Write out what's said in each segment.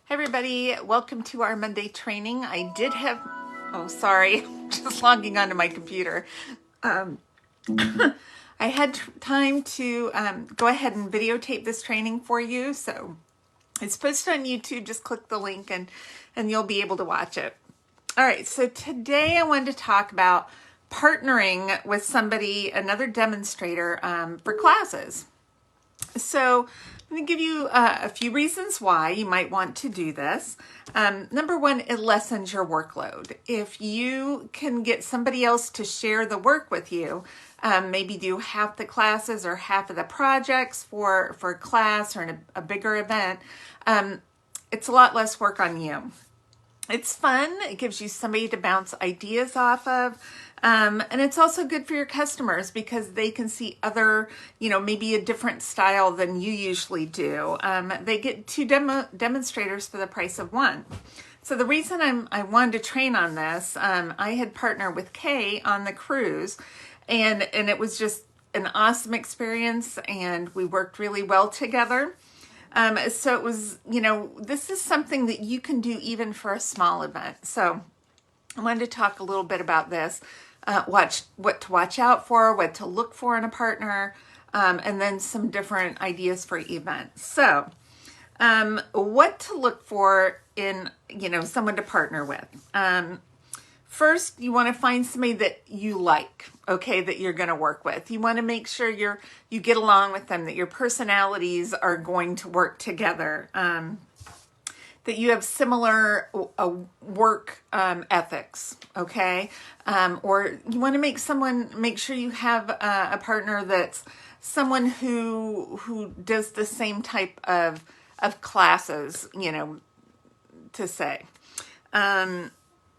Hey everybody, welcome to our Monday training. I did have, oh sorry, just logging onto my computer. Um, I had time to go ahead and videotape this training for you. So it's posted on YouTube, just click the link and you'll be able to watch it. All right, so today I wanted to talk about partnering with somebody, another demonstrator for classes. So I'm going to give you a few reasons why you might want to do this. Number one, it lessens your workload. If you can get somebody else to share the work with you, maybe do half the classes or half of the projects for a class or a bigger event, it's a lot less work on you. It's fun. It gives you somebody to bounce ideas off of. And it's also good for your customers because they can see other, maybe a different style than you usually do. They get two demonstrators for the price of one. So the reason I wanted to train on this, I had partnered with Kay on the cruise, and it was just an awesome experience, and we worked really well together. So it was, this is something that you can do even for a small event. So I wanted to talk a little bit about this, what to watch out for, what to look for in a partner, and then some different ideas for events. So what to look for in, someone to partner with. First, you want to find somebody that you like, okay, that you're going to work with. You want to make sure you get along with them, that your personalities are going to work together, that you have similar work ethics, okay? Or you want to make sure you have a partner that's someone who does the same type of classes, to say.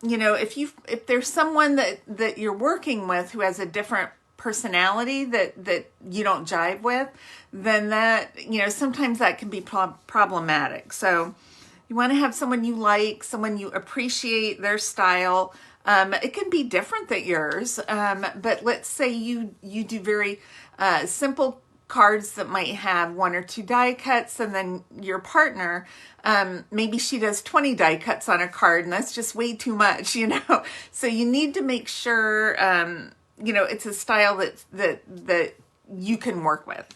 If there's someone that you're working with who has a different personality that you don't jive with, then that, sometimes that can be problematic. So you want to have someone you like, someone you appreciate their style. It can be different than yours, but let's say you do very simple cards that might have one or two die cuts, and then your partner, maybe she does 20 die cuts on a card, and that's just way too much, So you need to make sure, it's a style that you can work with.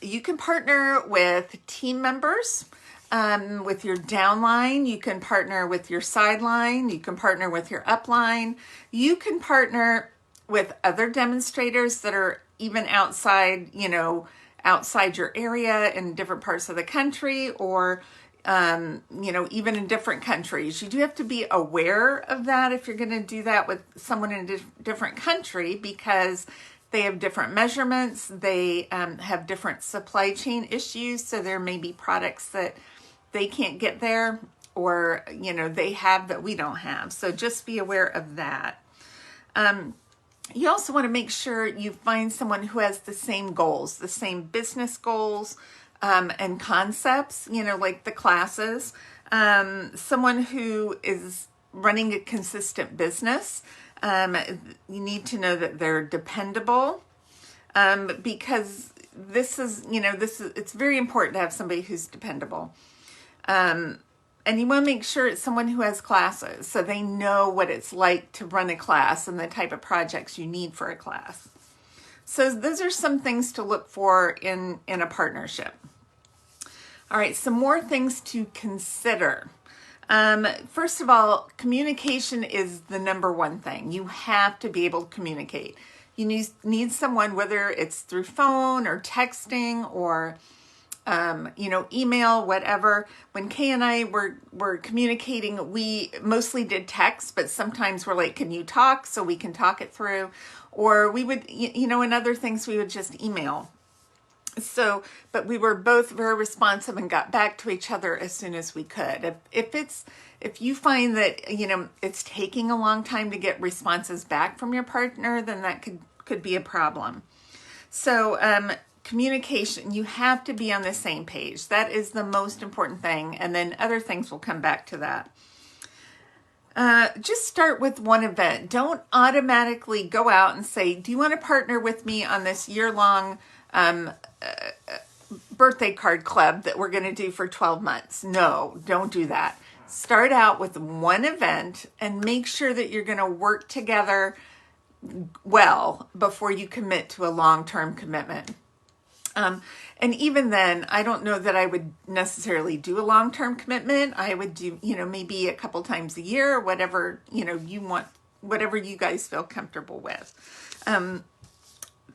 You can partner with team members, with your downline. You can partner with your sideline. You can partner with your upline. You can partner with other demonstrators that are even outside your area in different parts of the country, or, even in different countries. You do have to be aware of that if you're going to do that with someone in a different country, because they have different measurements. They have different supply chain issues. So there may be products that they can't get there, or, they have that we don't have. So just be aware of that. You also want to make sure you find someone who has the same goals, the same business goals and concepts, like the classes. Someone who is running a consistent business. You need to know that they're dependable, because it's very important to have somebody who's dependable. And you want to make sure it's someone who has classes, so they know what it's like to run a class and the type of projects you need for a class. So those are some things to look for in a partnership. All right, some more things to consider. First of all, communication is the number one thing. You have to be able to communicate. You need someone, whether it's through phone or texting or email, whatever. When Kay and I were communicating, we mostly did text, but sometimes we're like, can you talk, so we can talk it through? Or we would, in other things, we would just email. So, but we were both very responsive and got back to each other as soon as we could. If you find that, it's taking a long time to get responses back from your partner, then that could be a problem. So, communication, you have to be on the same page. That is the most important thing. And then other things will come back to that. Just start with one event. Don't automatically go out and say, do you want to partner with me on this year-long birthday card club that we're going to do for 12 months. No, don't do that. Start out with one event and make sure that you're going to work together well before you commit to a long-term commitment. And even then, I don't know that I would necessarily do a long-term commitment. I would do, maybe a couple times a year, whatever, you want, whatever you guys feel comfortable with.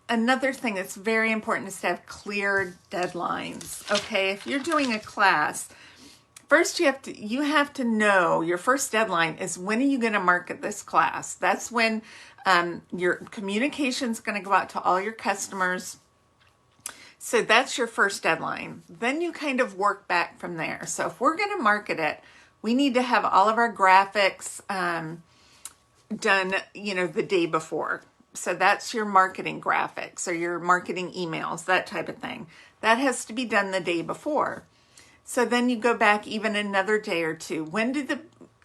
Another thing that's very important is to have clear deadlines. Okay, if you're doing a class, first you have to know your first deadline is when are you going to market this class. That's when your communication is going to go out to all your customers. So that's your first deadline. Then you kind of work back from there. So if we're going to market it, we need to have all of our graphics done, the day before. So that's your marketing graphics or your marketing emails, that type of thing. That has to be done the day before. So then you go back even another day or two.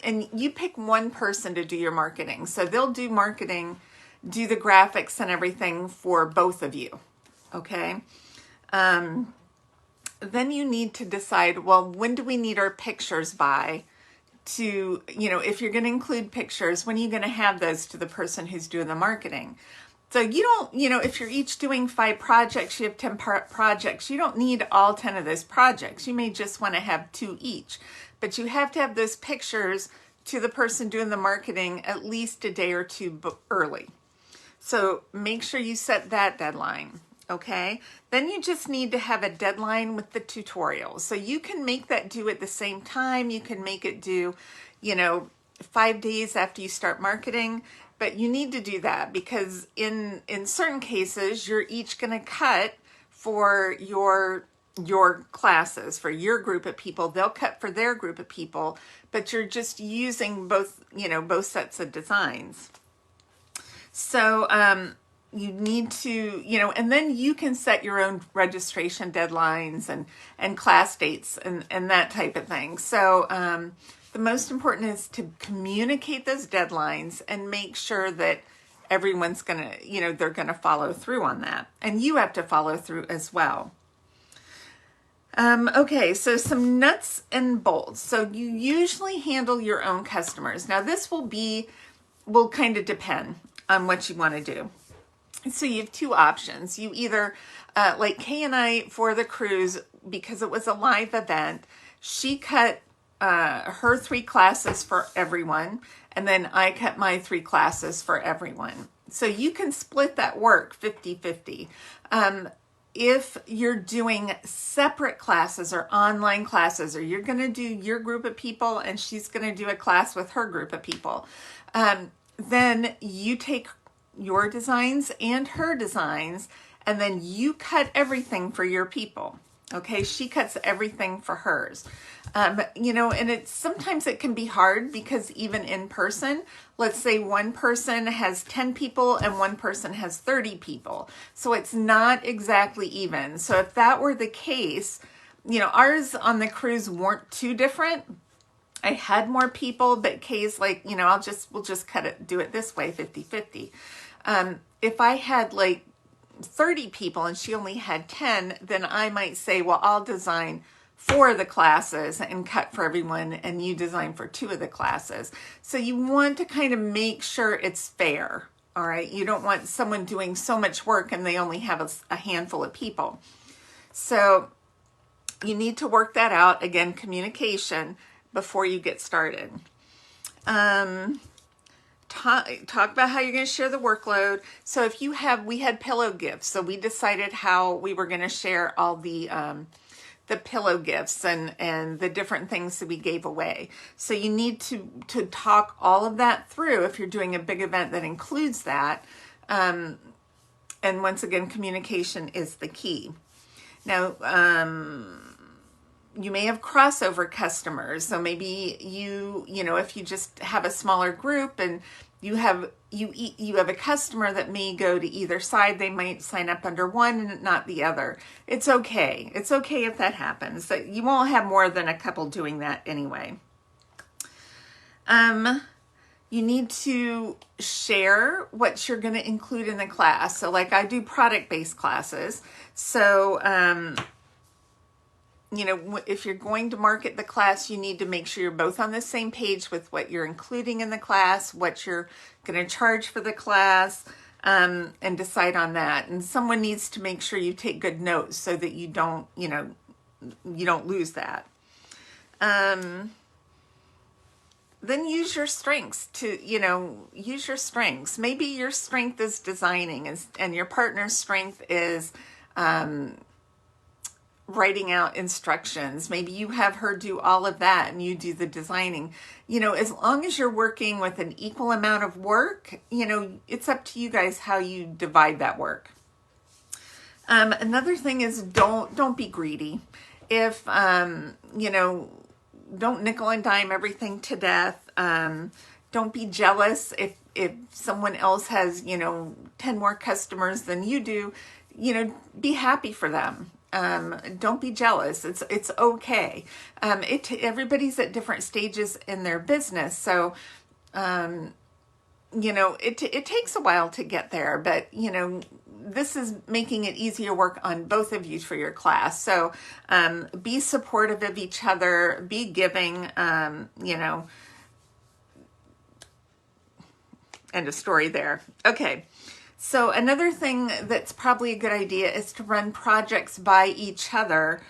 And you pick one person to do your marketing. So they'll do marketing, do the graphics and everything for both of you. Okay. Then you need to decide, well, when do we need our pictures by? To, if you're going to include pictures, when are you going to have those to the person who's doing the marketing? So you don't, if you're each doing 5 projects, you have 10 projects, you don't need all 10 of those projects. You may just want to have 2 each, but you have to have those pictures to the person doing the marketing at least a day or 2 early. So make sure you set that deadline. Okay, then you just need to have a deadline with the tutorials. So you can make that due at the same time. You can make it due, 5 days after you start marketing, but you need to do that because in certain cases, you're each going to cut for your classes, for your group of people. They'll cut for their group of people, but you're just using both sets of designs. So, you need to, and then you can set your own registration deadlines and class dates and that type of thing. So the most important is to communicate those deadlines and make sure that everyone's going to, they're going to follow through on that. And you have to follow through as well. Okay, so some nuts and bolts. So you usually handle your own customers. Now this will kind of depend on what you want to do. So you have 2 options. You either, like Kay and I for the cruise, because it was a live event, she cut her 3 classes for everyone, and then I cut my 3 classes for everyone. So you can split that work 50-50. If you're doing separate classes or online classes, or you're going to do your group of people and she's going to do a class with her group of people, then you take your designs and her designs, and then you cut everything for your people. Okay, she cuts everything for hers. And sometimes it can be hard because even in person, let's say one person has 10 people and one person has 30 people. So it's not exactly even. So if that were the case, ours on the cruise weren't too different. I had more people, but Kay's like, we'll just do it this way, 50-50. If I had like 30 people and she only had 10, then I might say, well, I'll design 4 of the classes and cut for everyone, and you design for 2 of the classes. So you want to kind of make sure it's fair. All right. You don't want someone doing so much work and they only have a handful of people. So you need to work that out. Again, communication before you get started. Talk about how you're going to share the workload. So if we had pillow gifts. So we decided how we were going to share all the pillow gifts and the different things that we gave away. So you need to talk all of that through if you're doing a big event that includes that. And once again, communication is the key. Now, you may have crossover customers. So maybe if you just have a smaller group and you have a customer that may go to either side, they might sign up under one and not the other. It's okay. It's okay if that happens. You won't have more than a couple doing that anyway. You need to share what you're going to include in the class. So like I do product-based classes. So if you're going to market the class, you need to make sure you're both on the same page with what you're including in the class, what you're going to charge for the class, and decide on that. And someone needs to make sure you take good notes so that you don't lose that. Then use your strengths use your strengths. Maybe your strength is designing, and your partner's strength is writing out instructions. Maybe you have her do all of that and you do the designing. As long as you're working with an equal amount of work, it's up to you guys how you divide that work. Another thing is don't be greedy. If don't nickel and dime everything to death. Don't be jealous if someone else has 10 more customers than you do. Be happy for them. Don't be jealous. It's okay. Everybody's at different stages in their business, so it takes a while to get there, but this is making it easier work on both of you for your class. So be supportive of each other, be giving, end of story there. Okay. So another thing that's probably a good idea is to run projects by each other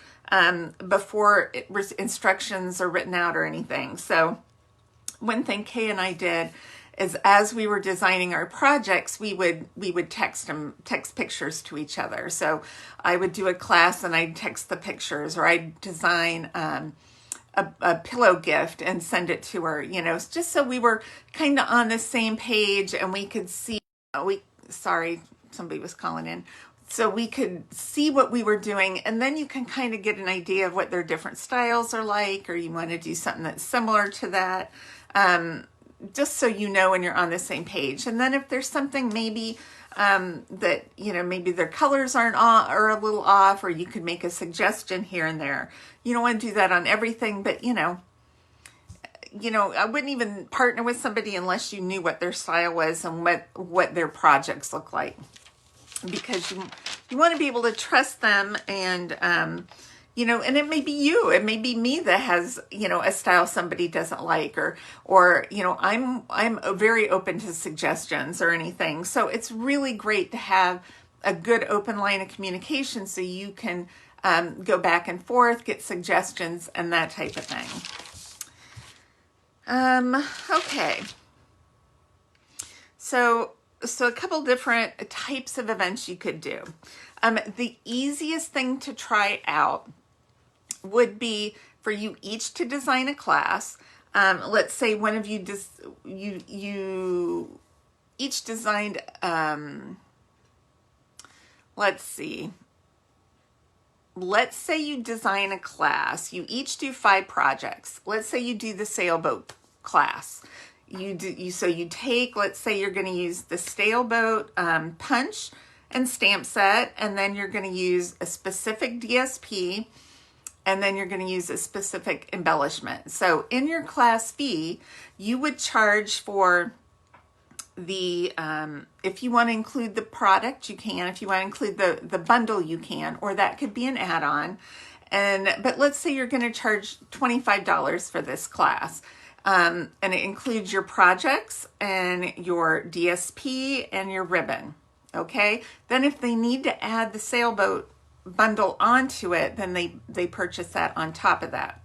before instructions are written out or anything. So one thing Kay and I did is, as we were designing our projects, we would text pictures to each other. So I would do a class and I'd text the pictures, or I'd design a pillow gift and send it to her, just so we were kind of on the same page and we could see, sorry, somebody was calling in. So we could see what we were doing, and then you can kind of get an idea of what their different styles are like, or you want to do something that's similar to that. Just so when you're on the same page. And then if there's something maybe that, maybe their colors are a little off, or you could make a suggestion here and there. You don't want to do that on everything, but I wouldn't even partner with somebody unless you knew what their style was and what their projects look like. Because you want to be able to trust them, and and it may be you, it may be me that has, a style somebody doesn't like, or I'm very open to suggestions or anything. So it's really great to have a good open line of communication so you can go back and forth, get suggestions, and that type of thing. Okay. So a couple different types of events you could do. The easiest thing to try out would be for you each to design a class. Let's say one of you you each designed, let's say you design a class. You each do 5 projects. Let's say you do the sailboat class. So you take, let's say you're going to use the sailboat punch and stamp set, and then you're going to use a specific DSP, and then you're going to use a specific embellishment. So in your class fee, you would charge for the, if you want to include the product, you can. If you want to include the bundle, you can, or that could be an add-on. But let's say you're going to charge $25 for this class. And it includes your projects and your DSP and your ribbon. Okay. Then if they need to add the sailboat bundle onto it, then they purchase that on top of that.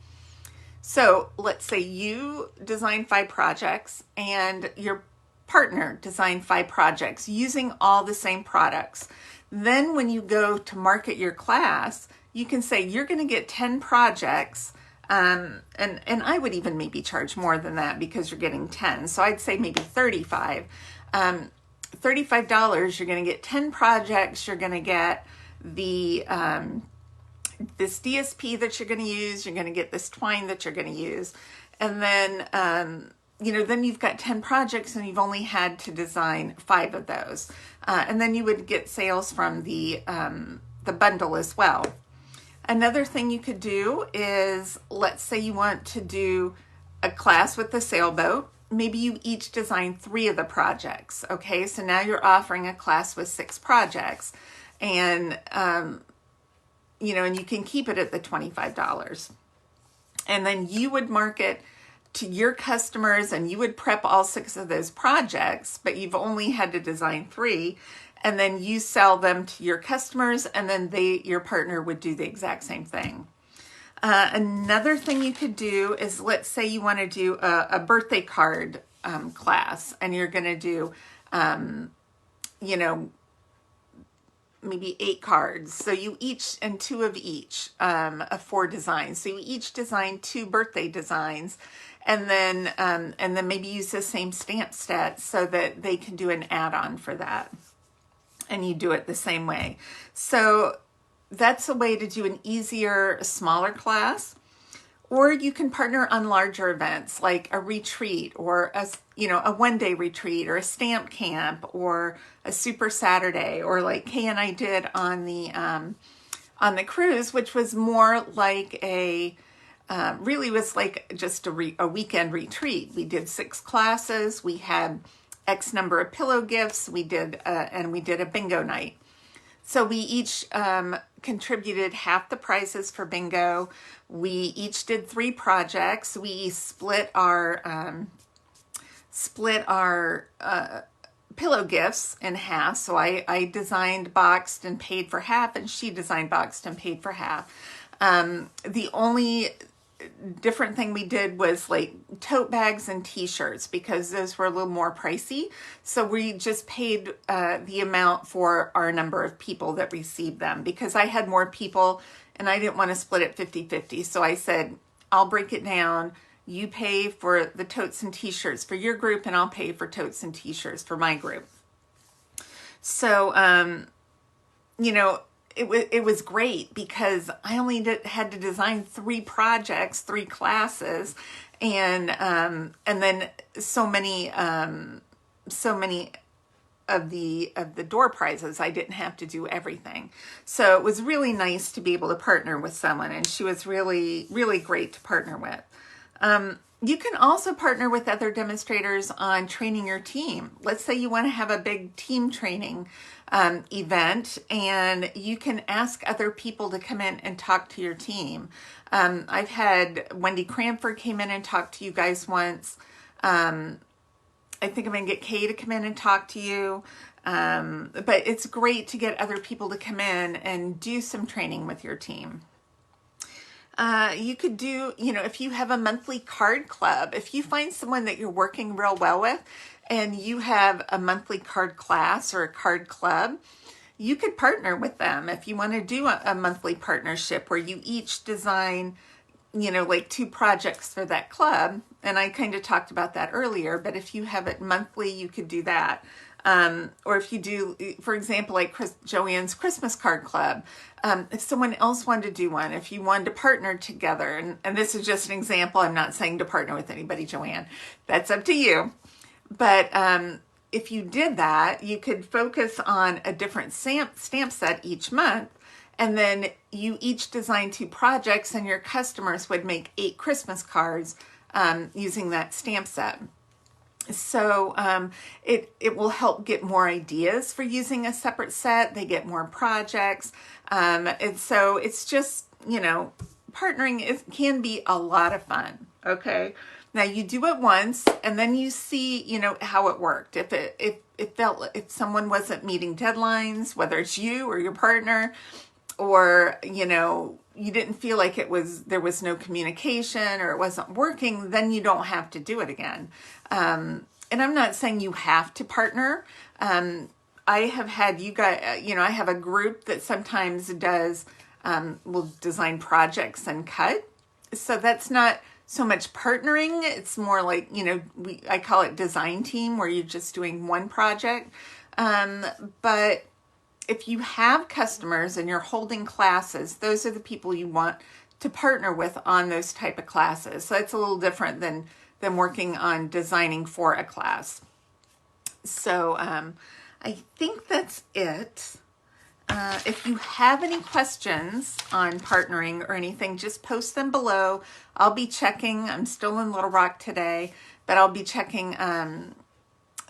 So let's say you design 5 projects and your partner designed 5 projects using all the same products. Then when you go to market your class, you can say you're going to get 10 projects. And I would even maybe charge more than that because you're getting 10. So I'd say maybe 35. $35, you're going to get 10 projects. You're going to get the this DSP that you're going to use. You're going to get this twine that you're going to use. And then, then you've got 10 projects and you've only had to design 5 of those. And then you would get sales from the bundle as well. Another thing you could do is, let's say you want to do a class with the sailboat. Maybe you each design 3 of the projects. Okay, so now you're offering a class with 6 projects. And and you can keep it at the $25. And then you would market to your customers and you would prep all 6 of those projects, but you've only had to design 3. And then you sell them to your customers, and then your partner would do the exact same thing. Another thing you could do is, let's say you want to do a birthday card class, and you're going to do, maybe 8 cards. So you each, and 2 of each, of 4 designs. So you each design 2 birthday designs, and then maybe use the same stamp set so that they can do an add-on for that. And you do it the same way. So that's a way to do an easier, smaller class. Or you can partner on larger events like a retreat, or a 1-day retreat, or a stamp camp, or a super Saturday, or like Kay and I did on the cruise, which was more like really was like just a weekend retreat. We did 6 classes. We had X number of pillow gifts. We did a bingo night. So we each contributed half the prizes for bingo. We each did 3 projects. We split our pillow gifts in half. So I designed, boxed, and paid for half, and she designed, boxed, and paid for half. The only different thing we did was like tote bags and t-shirts, because those were a little more pricey. So we just paid the amount for our number of people that received them, because I had more people and I didn't want to split it 50-50. So I said, I'll break it down. You pay for the totes and t-shirts for your group, and I'll pay for totes and t-shirts for my group. So, it was great, because I only had to design 3 projects, 3 classes, and then so many of the door prizes, I didn't have to do everything. So it was really nice to be able to partner with someone, and she was really, really great to partner with. You can also partner with other demonstrators on training your team. Let's say you want to have a big team training event, and you can ask other people to come in and talk to your team. I've had Wendy Cranford came in and talked to you guys once. I think I'm going to get Kay to come in and talk to you. But it's great to get other people to come in and do some training with your team. You could do, if you have a monthly card club, if you find someone that you're working real well with and you have a monthly card class or a card club, you could partner with them. If you want to do a monthly partnership where you each design, like 2 projects for that club. And I kind of talked about that earlier, but if you have it monthly, you could do that. Or if you do, for example, like Joanne's Christmas card club, if someone else wanted to do one, if you wanted to partner together, and this is just an example, I'm not saying to partner with anybody, Joanne, that's up to you. But if you did that, you could focus on a different stamp set each month, and then you each design 2 projects, and your customers would make 8 Christmas cards using that stamp set. So it will help get more ideas for using a separate set. They get more projects. And so it's just, partnering can be a lot of fun. Okay. Now you do it once, and then you see, how it worked. If someone wasn't meeting deadlines, whether it's you or your partner, or, you didn't feel like there was no communication, or it wasn't working, then you don't have to do it again. And I'm not saying you have to partner. I have had you guys, I have a group that sometimes will design projects and cut. So that's not so much partnering. It's more like, I call it design team, where you're just doing one project. But if you have customers and you're holding classes, those are the people you want to partner with on those type of classes. So it's a little different than working on designing for a class. So I think that's it. If you have any questions on partnering or anything, just post them below. I'll be checking. I'm still in Little Rock today, but I'll be checking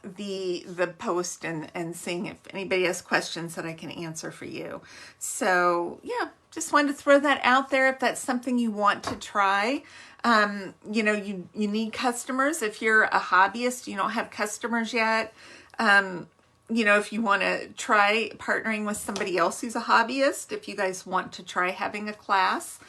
the post and seeing if anybody has questions that I can answer for you. So yeah, just wanted to throw that out there if that's something you want to try. You know, you need customers. If you're a hobbyist, you don't have customers yet. You know, if you want to try partnering with somebody else who's a hobbyist, if you guys want to try having a class,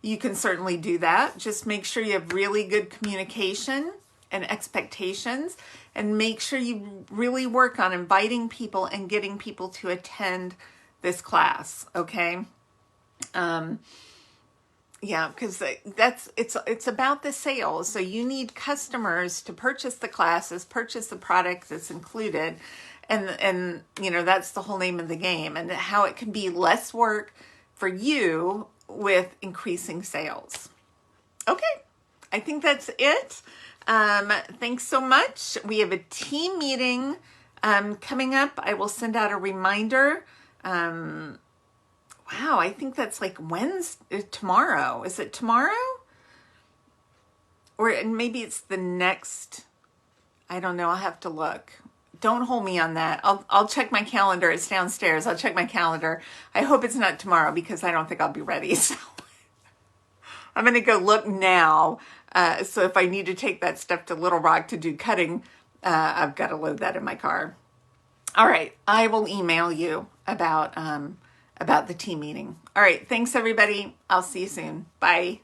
you can certainly do that. Just make sure you have really good communication and expectations, and make sure you really work on inviting people and getting people to attend this class, okay? Yeah, because it's about the sales. So you need customers to purchase the classes, purchase the product that's included, and you know, that's the whole name of the game, and how it can be less work for you with increasing sales. Okay, I think that's it. Thanks so much. We have a team meeting coming up. I will send out a reminder. Wow, I think that's like Wednesday, tomorrow. Is it tomorrow? Or maybe it's the next, I don't know, I'll have to look. Don't hold me on that. I'll check my calendar. It's downstairs. I'll check my calendar. I hope it's not tomorrow because I don't think I'll be ready. So I'm going to go look now. So if I need to take that stuff to Little Rock to do cutting, I've got to load that in my car. All right. I will email you about the team meeting. All right. Thanks, everybody. I'll see you soon. Bye.